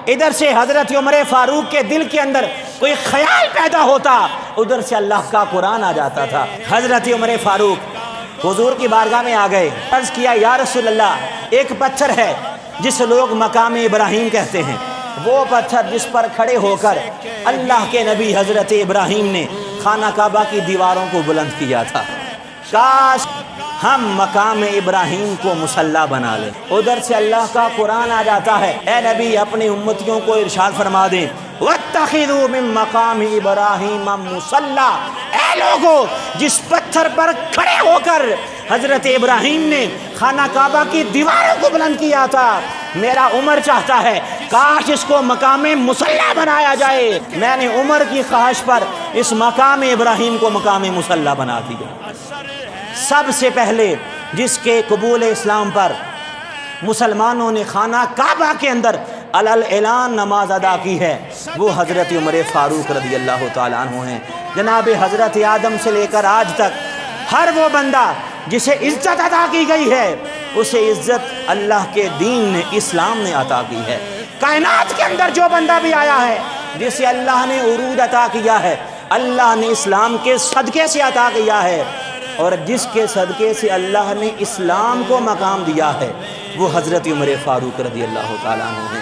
ادھر سے حضرت عمر فاروق کے دل کے اندر کوئی خیال پیدا ہوتا، ادھر سے اللہ کا قرآن آ جاتا تھا۔ حضرت عمر فاروق حضور کی بارگاہ میں آ گئے، عرض کیا یا رسول اللہ، ایک پتھر ہے جس لوگ مقام ابراہیم کہتے ہیں، وہ پتھر جس پر کھڑے ہو کر اللہ کے نبی حضرت ابراہیم نے خانہ کعبہ کی دیواروں کو بلند کیا تھا، کاش ہم مقام ابراہیم کو مصلی بنا لیں۔ ادھر سے اللہ کا قرآن آ جاتا ہے، اے نبی اپنی امتیوں کو ارشاد فرما دیں وَاتَّخِذُوا مِن مَّقَامِ إِبْرَاهِيمَ مُصَلًّى، اے لوگو جس پتھر پر کھڑے ہو کر حضرت ابراہیم نے خانہ کعبہ کی دیواروں کو بلند کیا تھا، میرا عمر چاہتا ہے کاش اس کو مقام مصلی بنایا جائے۔ میں نے عمر کی خواہش پر اس مقام ابراہیم کو مقام مصلی بنا دیا۔ سب سے پہلے جس کے قبول اسلام پر مسلمانوں نے خانہ کعبہ کے اندر اعلان نماز ادا کی ہے، وہ حضرت عمر فاروق رضی اللہ تعالیٰ عنہ ہیں۔ جناب حضرت آدم سے لے کر آج تک ہر وہ بندہ جسے عزت عطا کی گئی ہے، اسے عزت اللہ کے دین نے، اسلام نے عطا کی ہے۔ کائنات کے اندر جو بندہ بھی آیا ہے جسے اللہ نے عروج عطا کیا ہے، اللہ نے اسلام کے صدقے سے عطا کیا ہے، اور جس کے صدقے سے اللہ نے اسلام کو مقام دیا ہے وہ حضرت عمر فاروق رضی اللہ تعالیٰ عنہ ہیں۔